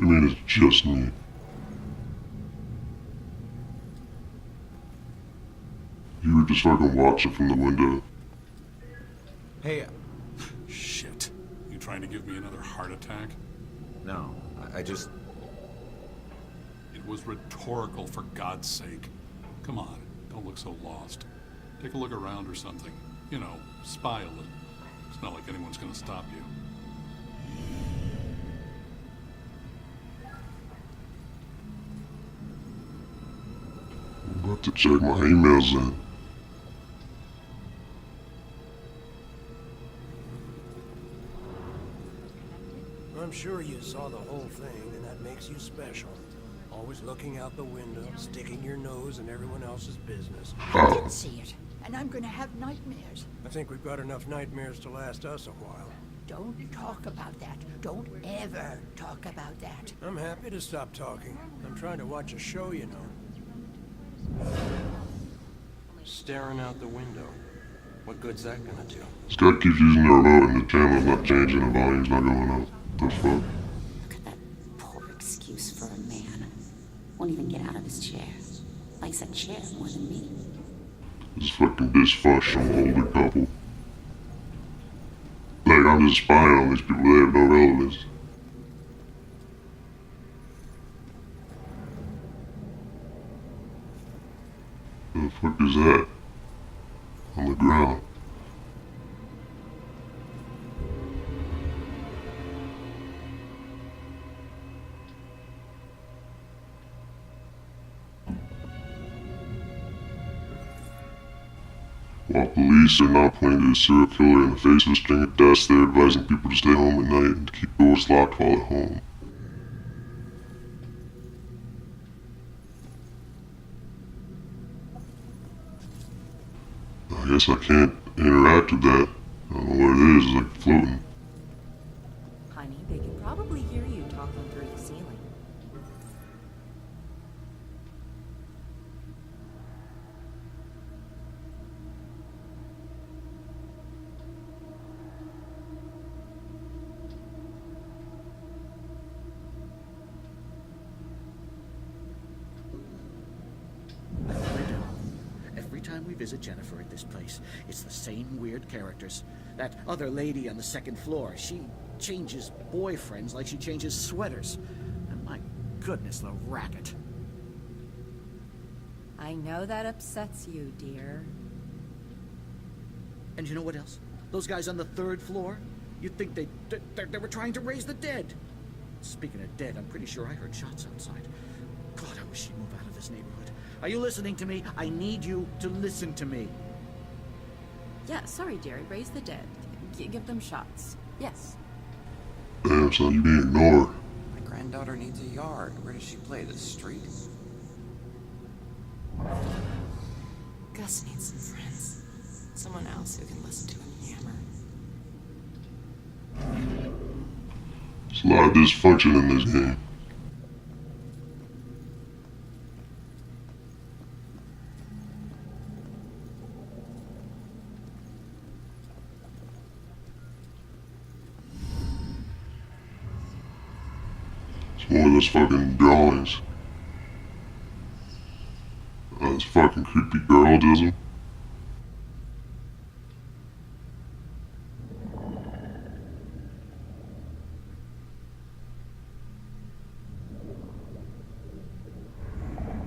I mean, it's just me. You were just fucking watching from the window. Hey, Shit. You trying to give me another heart attack? no, I just... It was rhetorical, for God's sake. Come on, don't look so lost. Take a look around or something. You know, spy a little. It's not like anyone's gonna stop you. I'm about to check my emails then. I'm sure you saw the whole thing, and that makes you special. Always looking out the window, sticking your nose in everyone else's business. I did see it, and I'm gonna have nightmares. I think we've got enough nightmares to last us a while. Don't talk about that. Don't ever talk about that. I'm happy to stop talking. I'm trying to watch a show, you know. Staring out the window. What good's that gonna do? This guy keeps using the remote and the channel's not changing, the volume's not going up. The fuck? Look at that poor excuse for a man. Won't even get out of his chair. Likes that chair more than me. This fucking dysfunctional older couple. Like, I'm just spying on these people, they have no relevance. What the fuck is that? On the ground. While police are now pointing to a serial killer in the face of a string of deaths, they're advising people to stay home at night and to keep doors locked while at home. I guess I can't interact with that. I don't know what it is, it's like floating. Honey, they can probably hear you talking through the ceiling. Every time we visit Jennifer at this place, it's the same weird characters. That other lady on the second floor, she changes boyfriends like she changes sweaters. And my goodness, the racket. I know that upsets you, dear. And you know what else? Those guys on the third floor? You'd think they were trying to raise the dead. Speaking of dead, I'm pretty sure I heard shots outside. God, I wish she'd move out of this neighborhood. Are you listening to me? I need you to listen to me. Yeah, sorry, dearie. Raise the dead. Give them shots. Yes. Damn, son, you being ignored. My granddaughter needs a yard. Where does she play? The street? Gus needs some friends. Someone else who can listen to him hammer. There's a lot of dysfunction in this game. It's more of those fucking drawings. This fucking creepy girl does them.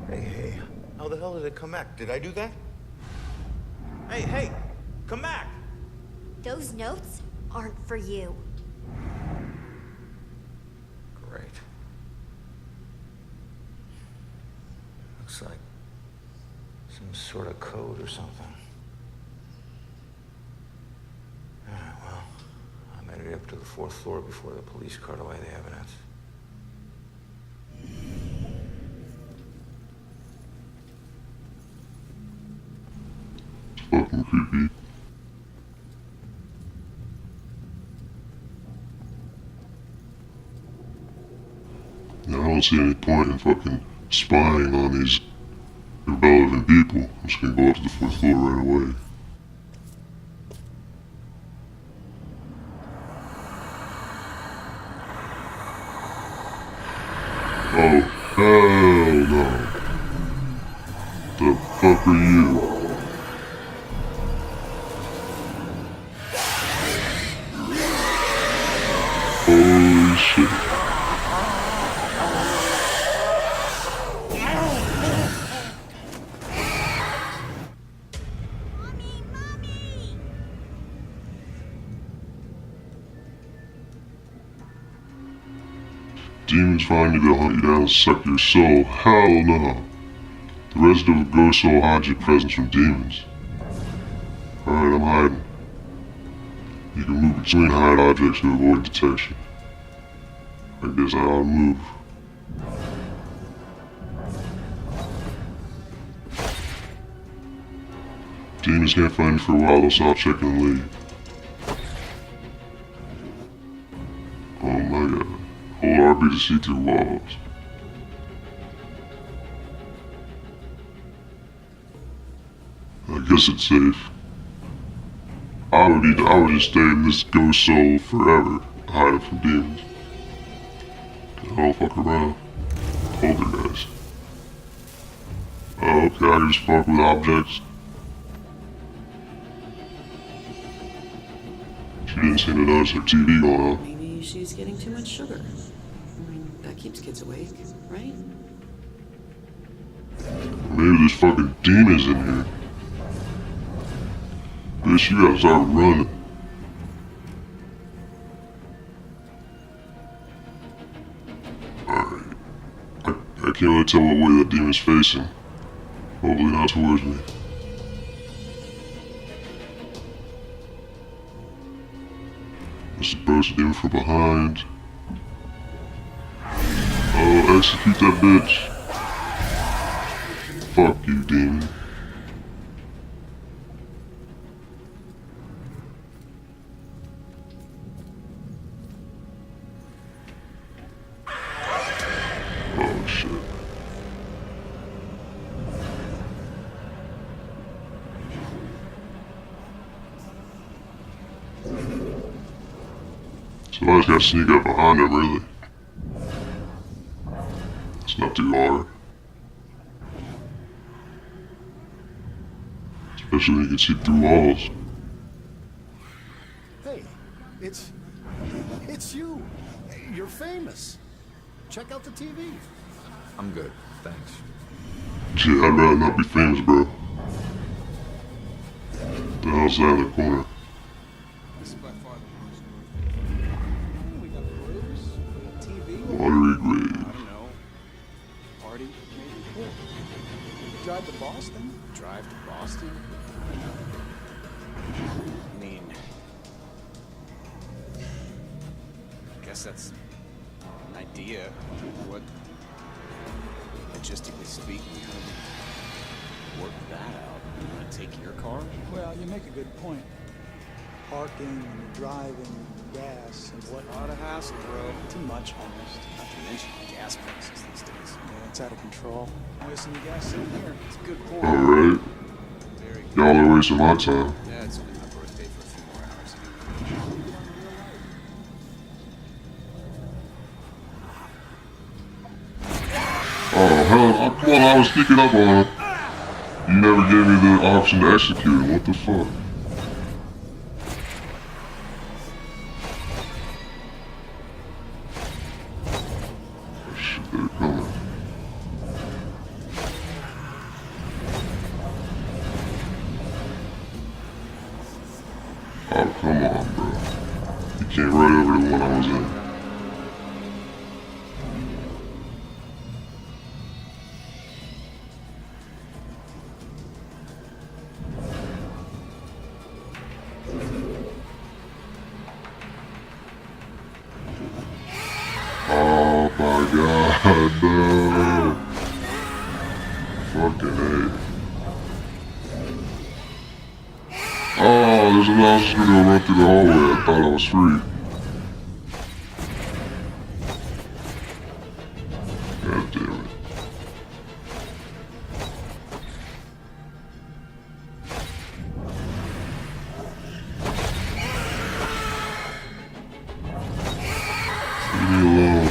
Hey, how the hell did it come back? Did I do that? Hey, come back! Those notes aren't for you. Great. Looks like some sort of code or something. Alright, well, I'm headed up to the fourth floor before the police cart away the evidence. Fucking creepy. Now, I don't see any point in fucking spying on these irrelevant people. I'm just gonna go up to the fourth floor right away. Hell no. The fuck are you? Holy shit. Demons find you, they'll hunt you down and suck your soul. Hell no. The resident of a ghost soul hides your presence from demons. Alright, I'm hiding. You can move between hide objects to avoid detection. I guess I ought to move. Demons can't find you for a while, they'll stop checking and leave. Oh my god. Hold RB to see through walls. I guess it's safe. I would just stay in this ghost soul forever, hiding from demons. I don't fuck around. Poltergeist. Oh, okay, I can just fuck with objects. She didn't seem to notice her TV going off. Maybe she's getting too much sugar. I mean, that keeps kids awake, right? Maybe there's fucking demons in here. Bitch, you gotta start running. Alright. I can't really tell what way that demon's facing. Hopefully not towards me. This is supposed to demon from behind. Oh, execute that bitch. Fuck you, demon. Oh shit. So I just gotta sneak up behind him, really. It's not too hard. Especially when you can see through walls. Hey, it's you. You're famous. Check out the TV. I'm good, thanks. Shit, I'd rather not be famous, bro. The hell's that in the corner? This is by far the most worth. We got cruise, TV. Watery grave. I don't know. Party, maybe. Cool. Drive to Boston. Drive to Boston. I mean, I guess that's an idea. What, logistically speaking, how do we work that out? You want to take your car? Well, you make a good point. Parking and driving, gas and what. A lot of hassle, bro. Too much, almost. Not to mention gas prices these days. Yeah, it's out of control. I'm wasting your gas sitting here. It's a good point. Alright. Very good. Y'all are wasting my time. Yeah, it's only my birthday for a few more hours. Oh, hell, come on, I was sneaking up on him. You never gave me the option to execute it. What the fuck? Oh, shit, they're coming. Oh, come on, bro. You came right over to the one I was in. Oh my god, no. Fucking A. Oh, there's an I was just gonna go run through the hallway. I thought I was free. God damn it. Leave me alone.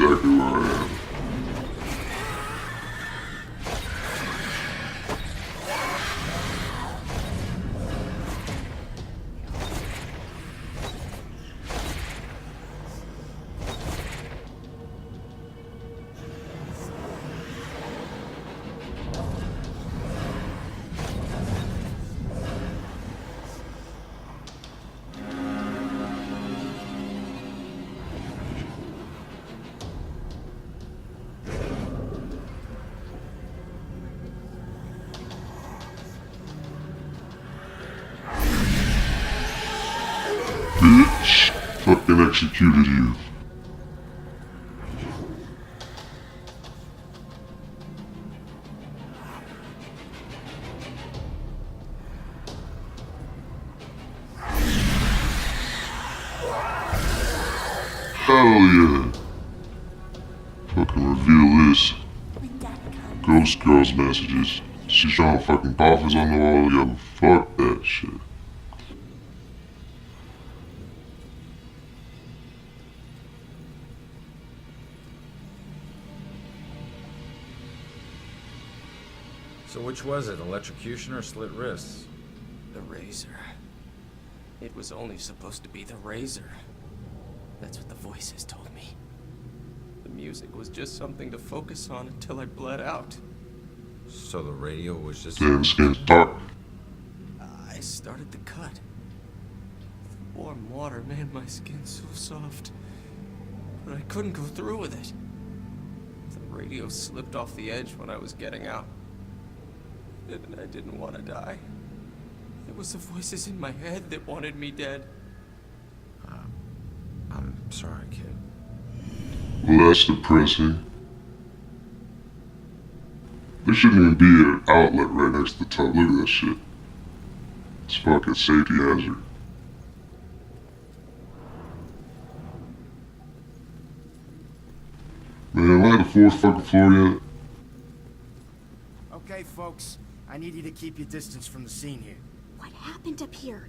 exactly where I am. Bitch, fucking executed you. Hell yeah. Fucking reveal this. Ghost Girl's messages. She's drawing fucking coffins on the wall. Yo, fuck that shit. So which was it, electrocution or slit wrists? The razor. It was only supposed to be the razor. That's what the voices told me. The music was just something to focus on until I bled out. So the radio was just... Damn, skin's dark. I started the cut. The warm water made my skin so soft. But I couldn't go through with it. The radio slipped off the edge when I was getting out. And I didn't want to die. It was the voices in my head that wanted me dead. I'm sorry, kid. Well, that's depressing. There shouldn't even be an outlet right next to the tub. Look at that shit. It's fucking safety hazard. Man, am I at the fourth fucking floor yet? Okay, folks. I need you to keep your distance from the scene here. What happened up here?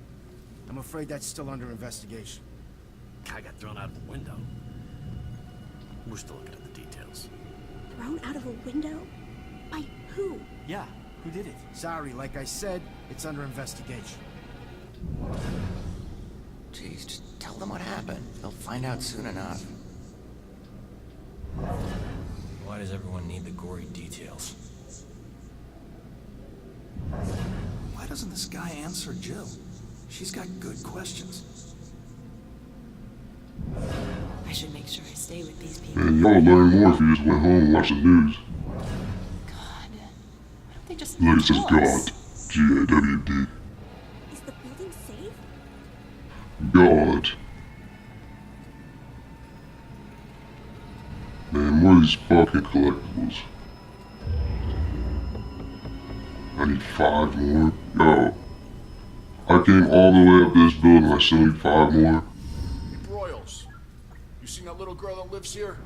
I'm afraid that's still under investigation. Guy got thrown out of the window. We're still looking at the details. Thrown out of a window? By who? Yeah, who did it? Sorry, like I said, it's under investigation. Jeez, just tell them what happened. They'll find out soon enough. Why does everyone need the gory details? Why doesn't this guy answer Jill? She's got good questions. I should make sure I stay with these people. Man, y'all would learn more if you just went home and watched the news. God, why don't they just Look, it says tell us? God. G-A-W-D. Is the building safe? God. Man, more of these fucking collectibles. I need 5 more. Yo. I came all the way up this building, I still need 5 more. Broyles, you seen that little girl that lives here?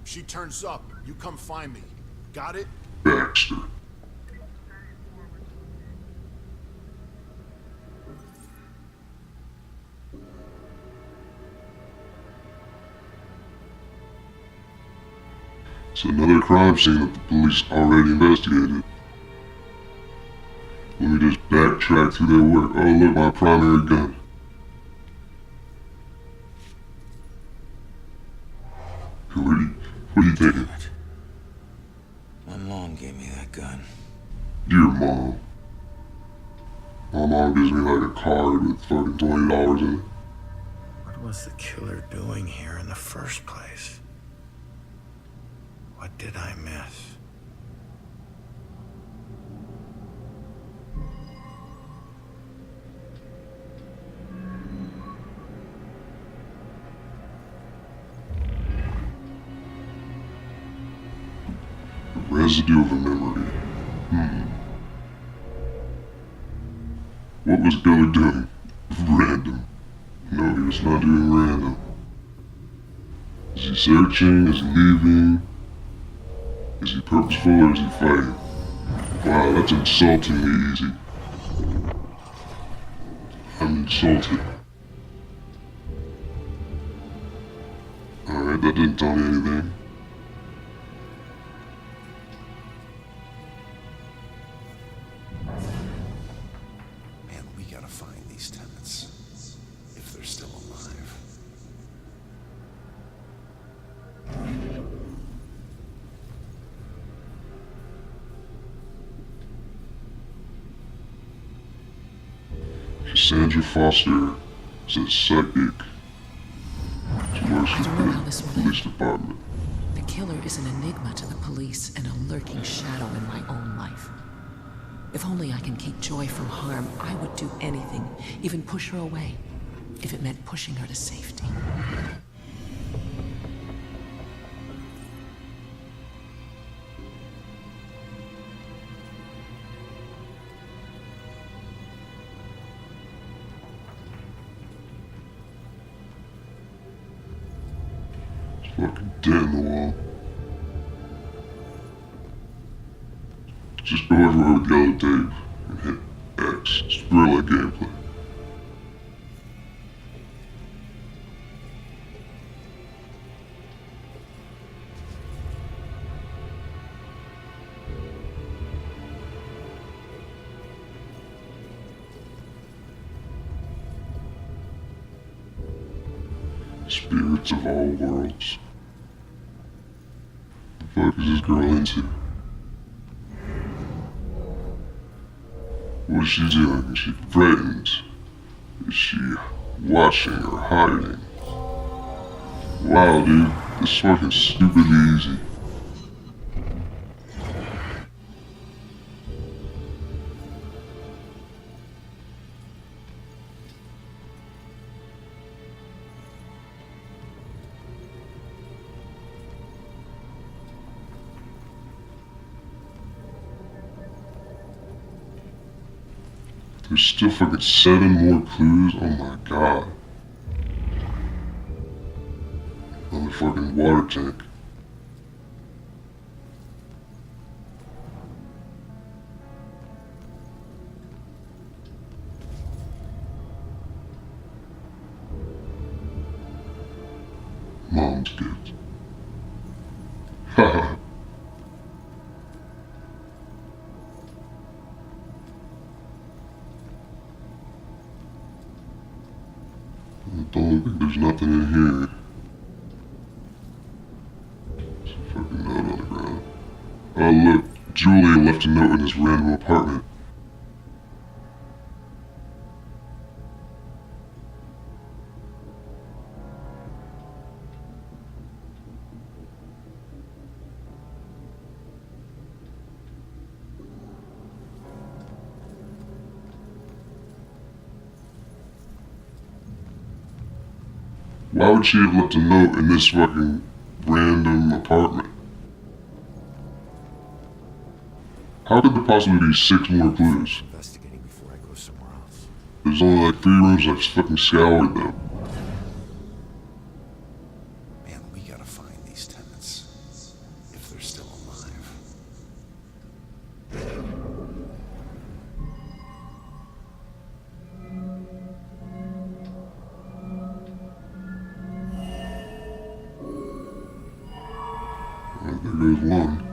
If she turns up, you come find me. Got it? Baxter. It's another crime scene that the police already investigated. Let me just backtrack through their work. Oh look, my primary gun. What are you thinking? My mom gave me that gun. Your mom. My mom gives me like a card with fucking $20 in it. What was the killer doing here in the first place? What did I miss? The residue of a memory. What was Geller doing? Random. No, he was not doing random. Is he searching? Is he leaving? Is he purposeful or is he fighting? Wow, that's insultingly easy. I'm insulted. Alright, that didn't tell me anything. Man, we gotta find these tenants. If they're still alive. Cassandra Foster is a psychic. She works I don't know how for this the will police end. department. The killer is an enigma to the police and a lurking shadow in my own life. If only I can keep Joy from harm, I would do anything, even push her away, if it meant pushing her to safety. Fucking dent in the wall. Just go everywhere with yellow tape and hit X. It's guerrilla gameplay. Spirits of all worlds. The fuck is this girl into? What is she doing? Is she frightened? Is she watching or hiding? Wow, dude, this is fucking stupidly easy. There's still fucking 7 more clues? Oh my god. Another fucking water tank. Mom's gift. Haha. Don't look like there's nothing in here. There's a fucking note on the ground. Oh look, Julie left a note in this random apartment. Why would she have left a note in this fucking random apartment? How could there possibly be 6 more clues? Investigating before I go somewhere else. There's only like 3 rooms, I've fucking scoured them. Man, we gotta find these tenants. If they're still alive. Alright, there goes one.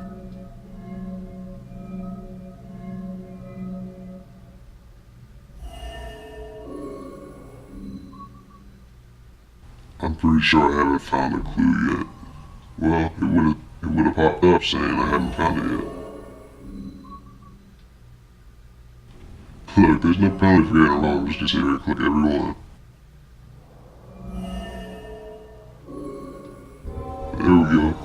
I'm pretty sure I haven't found a clue yet. Well, it would have popped up saying I haven't found it yet. Look, there's no penalty for getting it wrong. I'm just gonna sit here and click every one. There we go.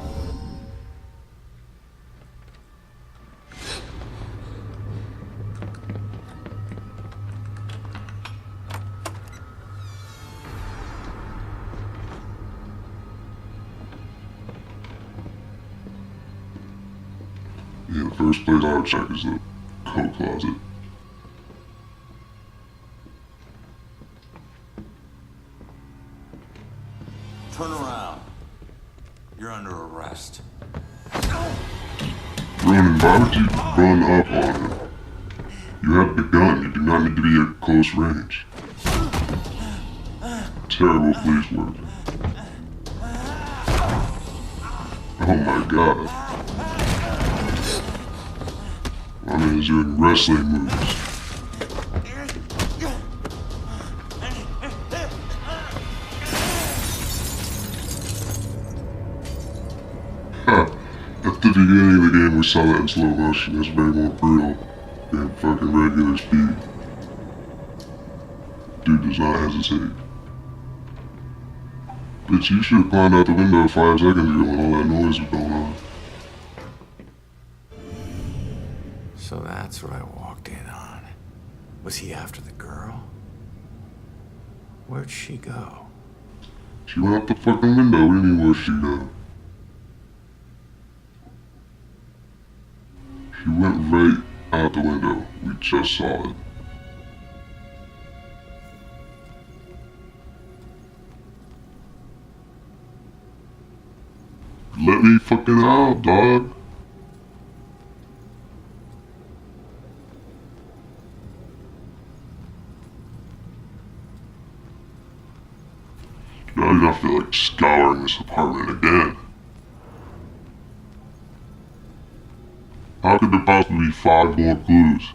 Yeah, the first place I would check is the coat closet. Turn around. You're under arrest. Ronan, why would you run up on him? You have the gun. You do not need to be at close range. Terrible police work. Oh my god. My man is doing wrestling moves. Huh. At the beginning of the game we saw that in slow motion. That's very more brutal than fucking regular speed. Dude does not hesitate. Bitch, you should have climbed out the window 5 seconds ago when all that noise was going on. So that's what I walked in on. Was he after the girl? Where'd she go? She went out the fucking window. What do you mean, where'd she go? She went right out the window. We just saw it. Let me fucking out, dog. Now you're gonna feel like scouring this apartment again. How could there possibly be 5 more clues?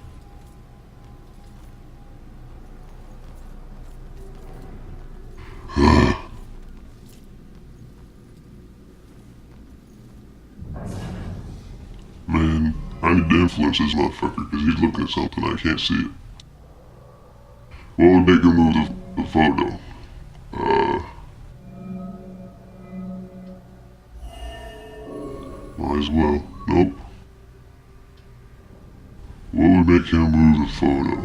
Man, I need to influence this motherfucker because he's looking at something I can't see it. What would make him move the photo? Might as well. Nope. What would make him move the photo?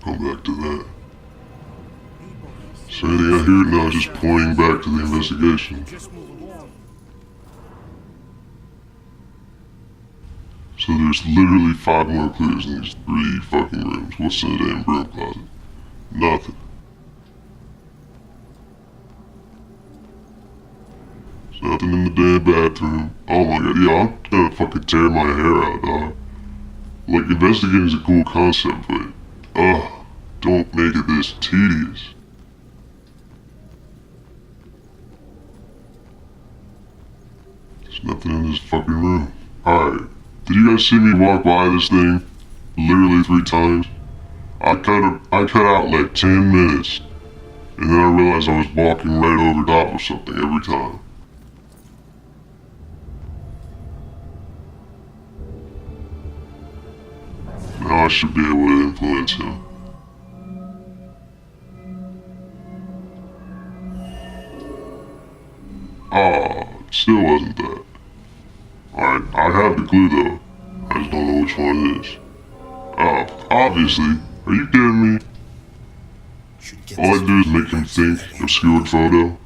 Come back to that. So anything I hear now is just pointing back to the investigation. So there's literally 5 more clues in these 3 fucking rooms. What's in the damn broom closet? Nothing. There's nothing in the damn bathroom. Oh my god, yeah, I'm gonna fucking tear my hair out, dog. Like, investigating is a cool concept, but, don't make it this tedious. There's nothing in this fucking room. Alright. Did you guys see me walk by this thing? Literally 3 times? I cut out like 10 minutes. And then I realized I was walking right over top of something every time. Now I should be able to influence him. It still wasn't that. Alright, I have the clue though. I just don't know which one it is. Obviously. Are you kidding me? All I do is make him think obscured photo.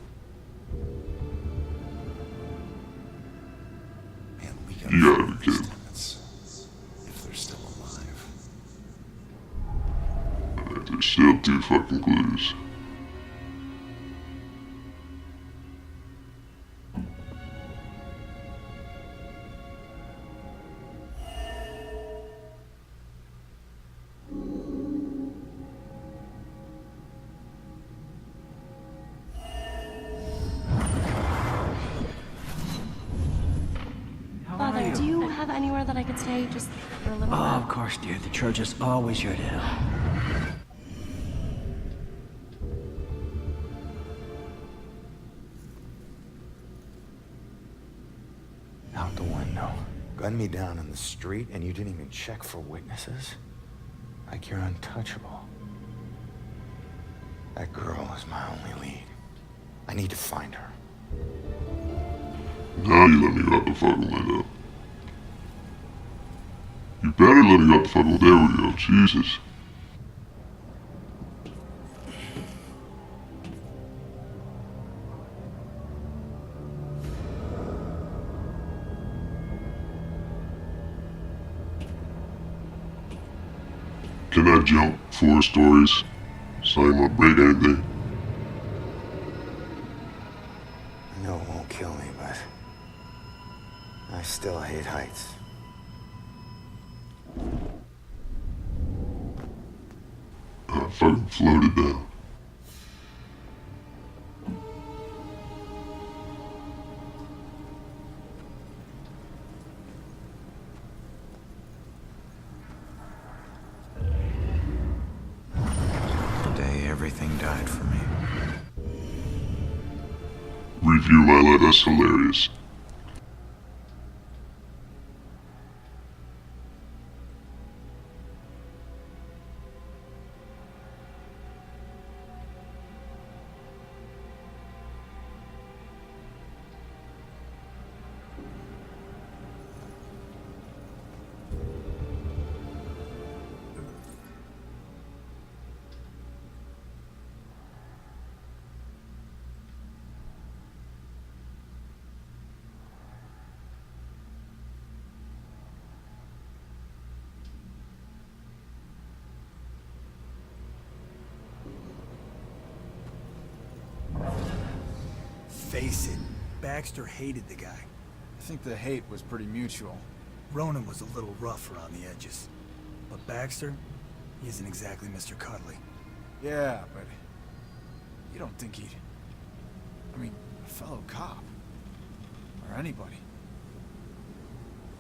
You gotta be kidding. If they're still alive. There's still 2 fucking clues. Father, do you have anywhere that I could stay just for a little Oh, while? of course, dear. The church is always here to help. Out the window. Gunned me down in the street and you didn't even check for witnesses? Like you're untouchable. That girl is my only lead. I need to find her. Now you let me go out the fucking window. You better let me go out the fucking window. There we go. Jesus. Can I jump 4 stories? So I'm gonna break anything. I know it won't kill me, but I still hate heights. I fucking floated down. review my life. That's hilarious. Face it, Baxter hated the guy. I think the hate was pretty mutual. Ronan was a little rough around the edges. But Baxter, he isn't exactly Mr. Cuddly. Yeah, but you don't think he'd... I mean, a fellow cop. Or anybody.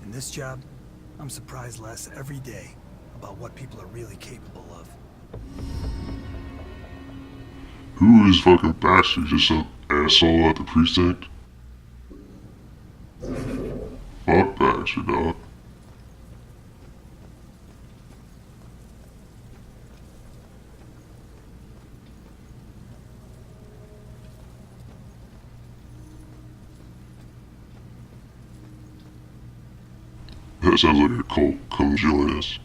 In this job, I'm surprised less every day about what people are really capable of. Who is fucking Baxter? Just some asshole at the precinct? Fuck Baxter, dog. That sounds like a cult. Come join us.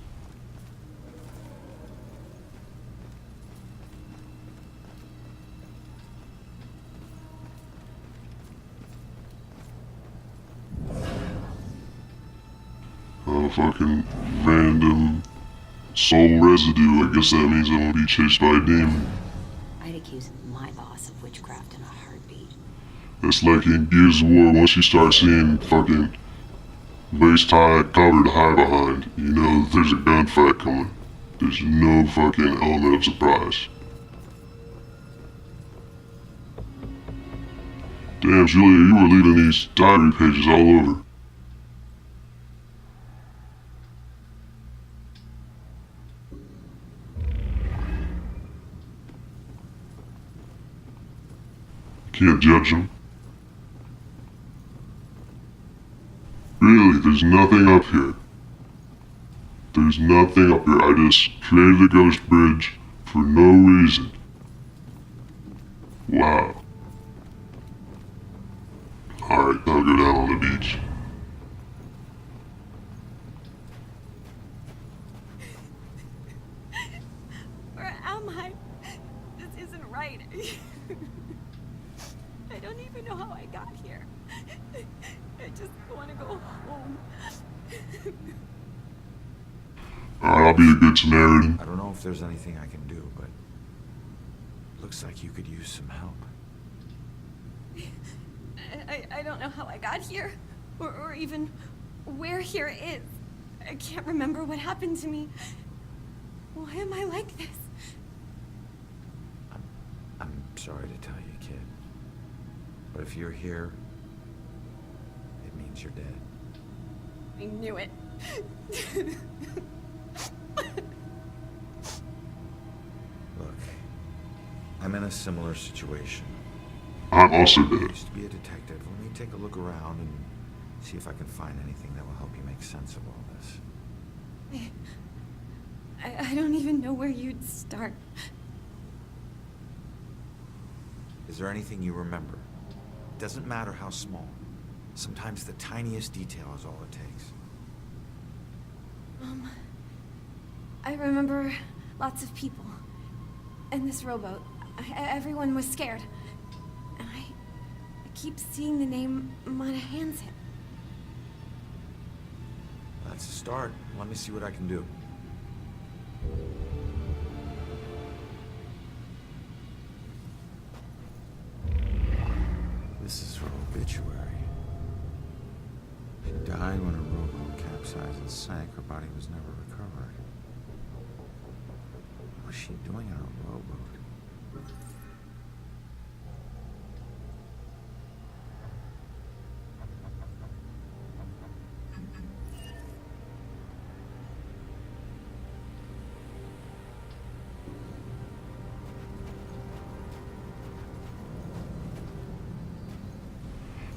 Fucking random soul residue. I guess that means I'm gonna be chased by a demon. I'd accuse my boss of witchcraft in a heartbeat. That's like in Gears of War, once you start seeing fucking waist high cover to hide behind, you know that there's a gunfight coming. There's no fucking element of surprise. Damn, Julia, you were leaving these diary pages all over. Can't judge them. Really, there's nothing up here. There's nothing up here. I just created a ghost bridge for no reason. Wow. Alright, I'll go down on the beach. Where am I? This isn't right. I don't even know how I got here. I just want to go home. Alright, I'll be a good Samaritan. I don't know if there's anything I can do, but looks like you could use some help. I don't know how I got here, or even where here is. I can't remember what happened to me. Why am I like this? I'm sorry to tell you, kid. But if you're here, it means you're dead. I knew it. Look, I'm in a similar situation. I'm also I dead. used to be a detective. Let me take a look around and see if I can find anything that will help you make sense of all this. I don't even know where you'd start. Is there anything you remember? It doesn't matter how small. Sometimes the tiniest detail is all it takes. I remember lots of people. And this rowboat. Everyone was scared. And I keep seeing the name Monahan's. That's a start. Let me see what I can do. This is her obituary. She died when her rowboat capsized and sank. Her body was never recovered. What was she doing in a rowboat?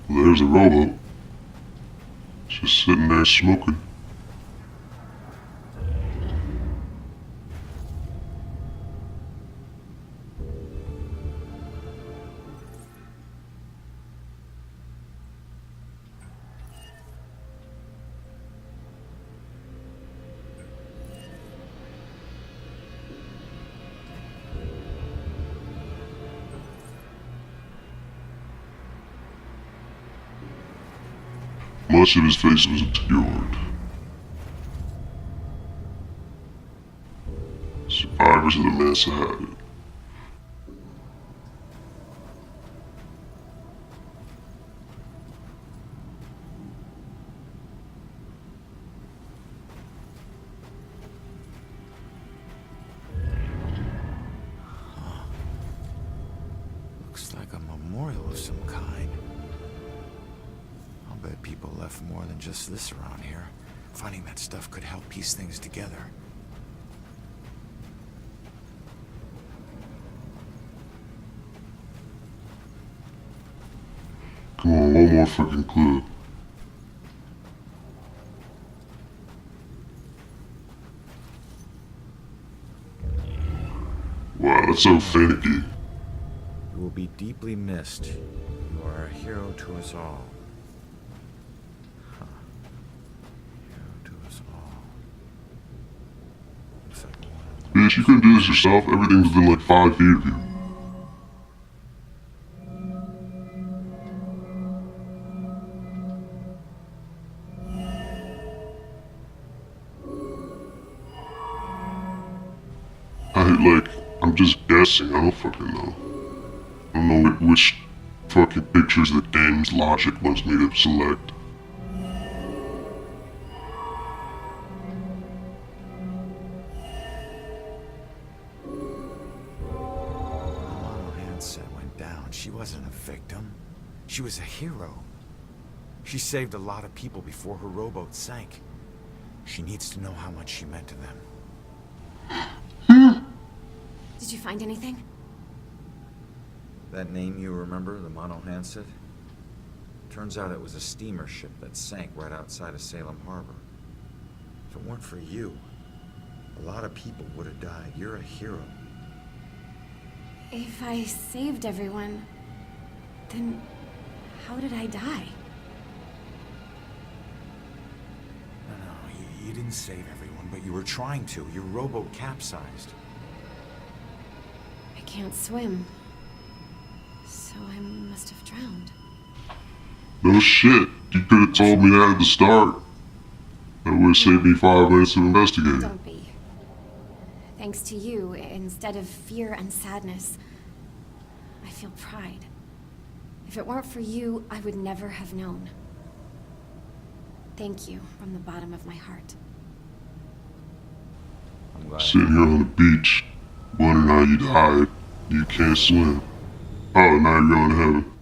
Well, there's a rowboat. Just sitting there smoking. Much of his face was obscured. Survivors of the Mesa had it. Looks like a memorial of some kind. I'll bet people left more than just this around here. Finding that stuff could help piece things together. Come on, one more fucking clue. Wow, that's so finicky. You will be deeply missed. You are a hero to us all. Huh. Hero to us all. Looks like one. Bitch, you couldn't do this yourself. Everything's within like 5 feet of you. I'm just guessing. I don't fucking know. I don't know which fucking pictures the game's logic wants me to select. Mama Hansen went down. She wasn't a victim. She was a hero. She saved a lot of people before her rowboat sank. She needs to know how much she meant to them. Did you find anything? That name you remember, the Mono Hanset? Turns out it was a steamer ship that sank right outside of Salem Harbor. If it weren't for you, a lot of people would have died. You're a hero. If I saved everyone, then how did I die? No, you didn't save everyone, but you were trying to. Your rowboat capsized. I can't swim, so I must have drowned. No shit. You could have told me that at the start. That would have saved me 5 minutes of investigating. Don't be. Thanks to you, instead of fear and sadness, I feel pride. If it weren't for you, I would never have known. Thank you from the bottom of my heart. I'm glad. Sitting here on the beach, wondering how you died. You can't swim. Oh, now you're going to heaven.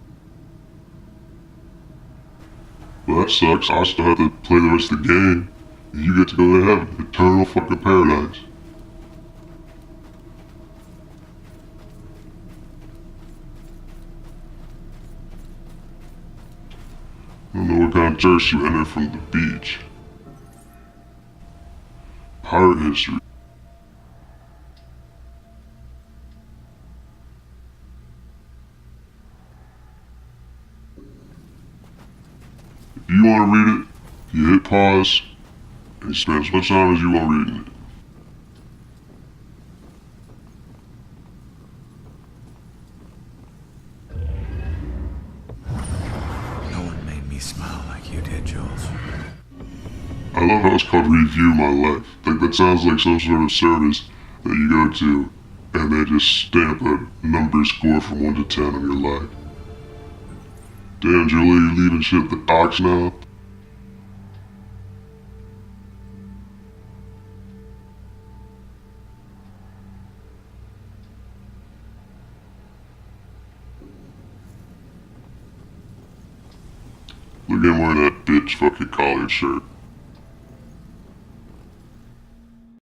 Well, that sucks. I still have to play the rest of the game. And you get to go to heaven. Eternal fucking paradise. I don't know what kind of church you entered from the beach. Pirate history. If you want to read it, you hit pause, and you spend as much time as you want reading it. No one made me smile like you did, Jules. I love how it's called Review My Life. Like, that sounds like some sort of service that you go to, and they just stamp a number score from 1 to 10 on your life. Damn, Julie, you leaving shit at the docks now? Look at him wearing that bitch fucking collared shirt.